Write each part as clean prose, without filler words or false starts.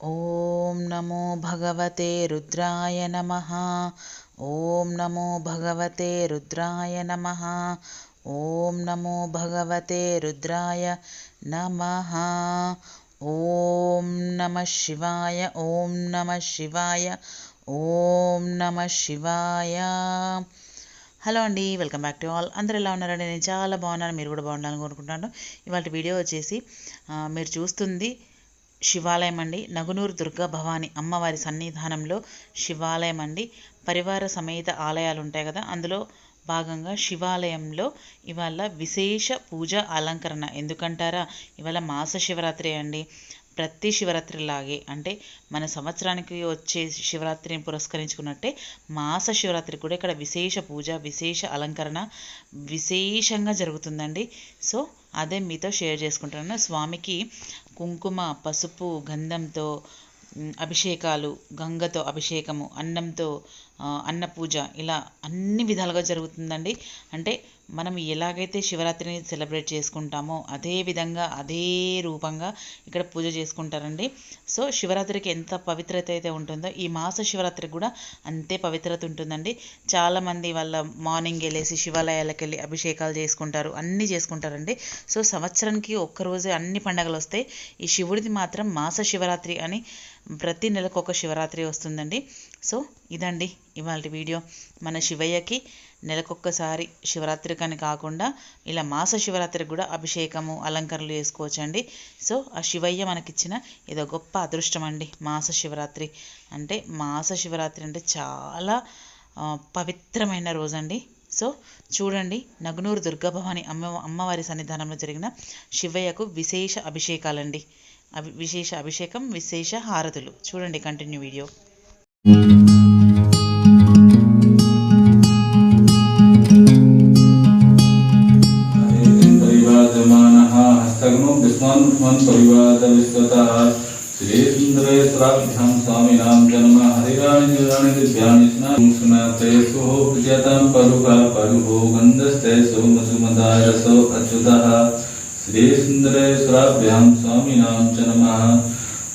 ओम नमो भगवते रुद्राय नमः। ओम नमो भगवते रुद्राय नमः। ओम नमो भगवते रुद्राय नमः। ओम नमः शिवाय। ओम नमः शिवाय। ओम नमः शिवाय। హలో అండి, వెల్కమ్ బ్యాక్ టు ఆల్. అందరూ ఎలా ఉన్నారండి? నేను చాలా బాగున్నాను, మీరు కూడా బాగుండాలని కోరుకుంటున్నాను. ఇవాళ వీడియో వచ్చేసి మీరు చూస్తుంది శివాలయం అండి. నగునూరు దుర్గా భవాని అమ్మవారి సన్నిధానంలో శివాలయం అండి. పరివార సమేత ఆలయాలు ఉంటాయి కదా, అందులో భాగంగా శివాలయంలో ఇవాళ విశేష పూజ అలంకరణ. ఎందుకంటారా, ఇవాళ మాస శివరాత్రి అండి. ప్రతి శివరాత్రిలాగే అంటే మన సంవత్సరానికి వచ్చే శివరాత్రిని పురస్కరించుకున్నట్టే మాస శివరాత్రి కూడా ఇక్కడ విశేష పూజ, విశేష అలంకరణ విశేషంగా జరుగుతుందండి. సో అదే మీతో షేర్ చేసుకుంటున్నాను. స్వామికి కుంకుమ, పసుపు, గంధంతో అభిషేకాలు, గంగతో అభిషేకము, అన్నంతో అన్న పూజ, ఇలా అన్ని విధాలుగా జరుగుతుందండి. అంటే మనం ఎలాగైతే శివరాత్రిని సెలబ్రేట్ చేసుకుంటామో అదే విధంగా అదే రూపంగా ఇక్కడ పూజ చేసుకుంటారండి. సో శివరాత్రికి ఎంత పవిత్రత అయితే ఉంటుందో ఈ మాస శివరాత్రికి కూడా అంతే పవిత్రత ఉంటుందండి. చాలామంది వాళ్ళ మార్నింగ్ వెళ్ళేసి శివాలయాలకు వెళ్ళి అభిషేకాలు చేసుకుంటారు, అన్నీ చేసుకుంటారండి. సో సంవత్సరానికి ఒక్కరోజే అన్ని పండగలు వస్తాయి. ఈ శివుడిది మాత్రం మాస శివరాత్రి అని ప్రతి నెలకు ఒక శివరాత్రి వస్తుందండి. సో ఇదండి ఇవాళ వీడియో. మన శివయ్యకి నెలకొక్కసారి శివరాత్రి కానీ కాకుండా ఇలా మాస శివరాత్రికి కూడా అభిషేకము, అలంకరణలు చేసుకోవచ్చండి. సో ఆ శివయ్య మనకిచ్చిన ఏదో గొప్ప అదృష్టం అండి మాస శివరాత్రి అంటే. మాస శివరాత్రి అంటే చాలా పవిత్రమైన రోజండి. సో చూడండి, నగునూరు దుర్గాభవాని అమ్మవారి సన్నిధానంలో జరిగిన శివయ్యకు విశేష అభిషేకాలండి. విశేష అభిషేకం, విశేష హారతులు. చూడండి కంటిన్యూ వీడియో. श्रीन्द्रेश्वराभ्यां स्वामिनां जन्म हरिराणिराणिदिव्यानिस्नाते सुप्रियतां परुहा परुहो गन्धस्ते सोमसुमदाय रसो अच्युतः। श्रीन्द्रेश्वराभ्यां स्वामिनां जन्म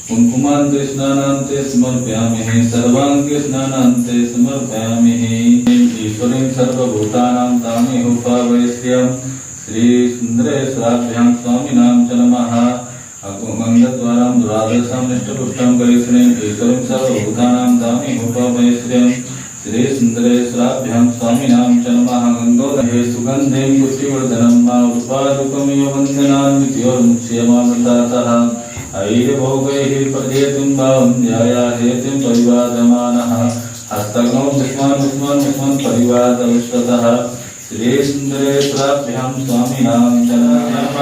कुङ्कुमान्ते स्नानान्ते समर्पयामि, सर्वाङ्गे स्नानान्ते समर्पयामि। ईश्वरीं सर्वभूतानां तामेव उपावेश्यं। श्रीन्द्रेश्वराभ्यां स्वामिनां जन्म मंगलद्वारां दुरादर्शां निष्ठपुष्टां करिष्येन ईश्वरीं सर्वभूतानां तामेव उपावेश्यं। श्रीसुन्दरेश्वराभ्यां स्वामिनां नमः। गन्धोदहे सुगन्धेन पुष्टिवर्धनं मा उत्पादकमिव वन्दनामि ज्योर्मुक्ष्यमामृतातः। ऐर्भोगैः प्रजेतुं भावं ध्यायाहेतुं परिवादमानः। हस्तकं विस्मान् परिवादविष्टतः। श्रीसुन्दरेश्वराभ्यां स्वामिनां नमः।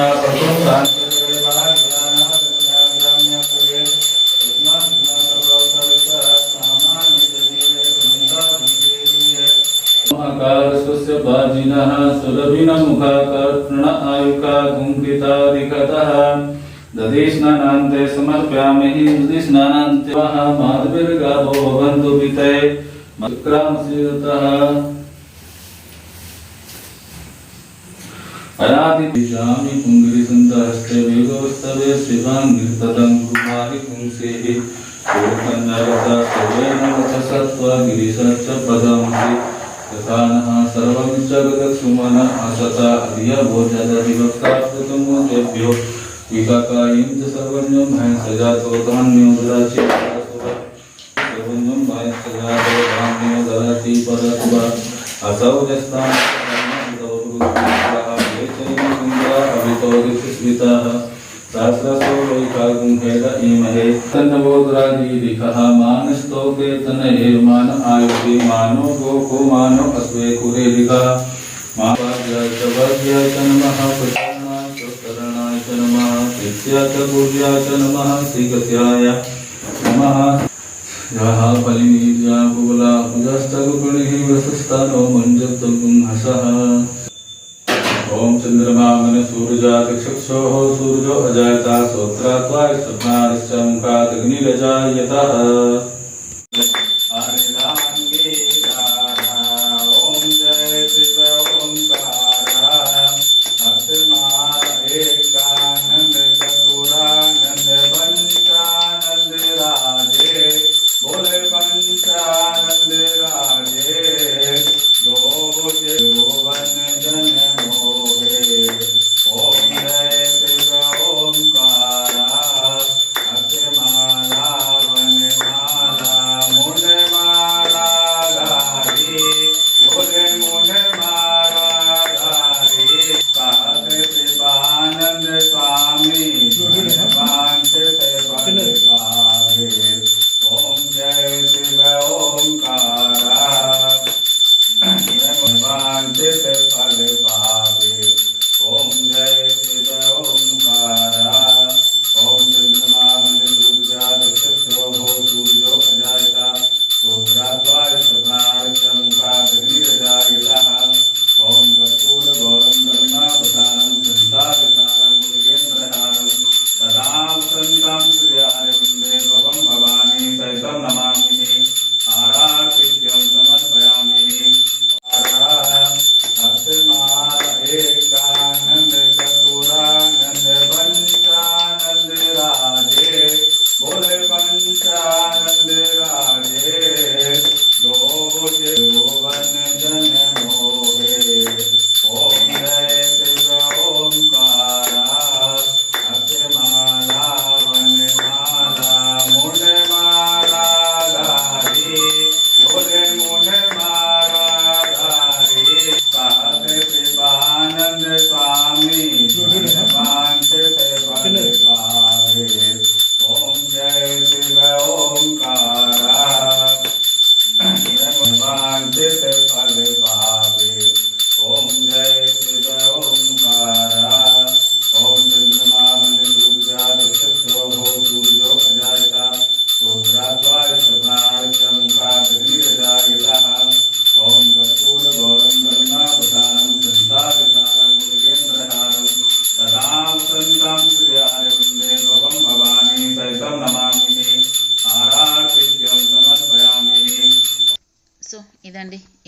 बाजिनः सुरभिनमुखाकर्तृण आयुका कुङ्कृतादिकतः। दधिस्नानान्ते समर्पयामि, दधिस्नानान्ते माधुर्गावो भवन्तु पिते शुक्रांसितः। अयादिजामि पुङ्गिरिसन्तहस्ते वेगोस्तवे शिवाङ्गिर्ततं कुमारि पुंसेः कोकन्नरता सर्वेण वचसत्वा गिरिशश्च पदंसि तथानः सर्वं जगत्सुमन असता अधियभोजदधिवक्ताप्तुमुदेभ्यो विकाकायं च सर्वज्ञं भयसजातो धान्यो ददाति सर्वज्ञं भयसजातो धान्यो ददाति परस्वा असौ यस्तां अभितोरिस्मितः सहस्रसो वैकागुंहेद इमहे तन्नवोद्रादीदिकः मानस्तोके तनये मान आयुधि मानो गोको मानो अस्वे कुरेदिकः मापाद्याय च वद्याय च नमः प्रसन्नाय च शरणाय च नमः नित्याय च पूज्याय च नमः श्रीगत्याय नमः यः फलिनीत्या कुबला पुजस्तगुणिः वसस्तानो मञ्जत्तगुंहसः। ओम चंद्रमा मन सूर्यादिक्षक्षोः सूर्यो अजायता श्रोत्रात्वाय स्वप्नादिश्च मुखात् अग्निरजायतः। ओम जय शिव ओंकार अक्षमाल एकानंद चतुरानंद पंचानंद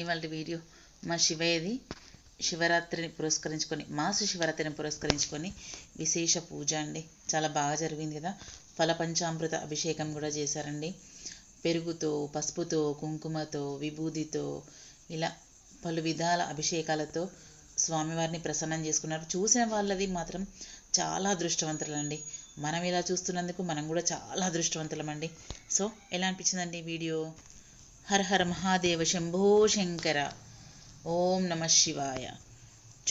ఇవాళ వీడియో మా శివయ్యది శివరాత్రిని పురస్కరించుకొని మాస శివరాత్రిని పురస్కరించుకొని విశేష పూజ అండి. చాలా బాగా జరిగింది కదా. ఫలపంచామృత అభిషేకం కూడా చేశారండి. పెరుగుతో, పసుపుతో, కుంకుమతో, విభూదితో ఇలా పలు విధాల అభిషేకాలతో స్వామివారిని ప్రసన్నం చేసుకున్నారు. చూసిన వాళ్ళది మాత్రం చాలా అదృష్టవంతులండి. మనం ఇలా చూస్తున్నందుకు మనం కూడా చాలా అదృష్టవంతులమండి. సో ఎలా అనిపించిందండి ఈ వీడియో? హర హర మహాదేవ శంభో శంకర. ఓం నమ శివాయ.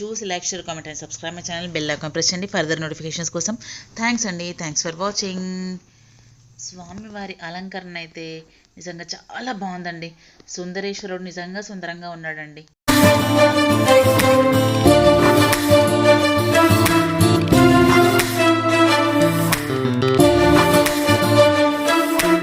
చూసి like, share, comment and subscribe my channel. Bell icon press చేయండి ఫర్దర్ నోటిఫికేషన్స్ కోసం. థ్యాంక్స్ అండి. Thanks for watching. స్వామివారి అలంకరణ అయితే నిజంగా చాలా బాగుందండి. సుందరేశ్వరుడు నిజంగా సుందరంగా ఉన్నాడండి.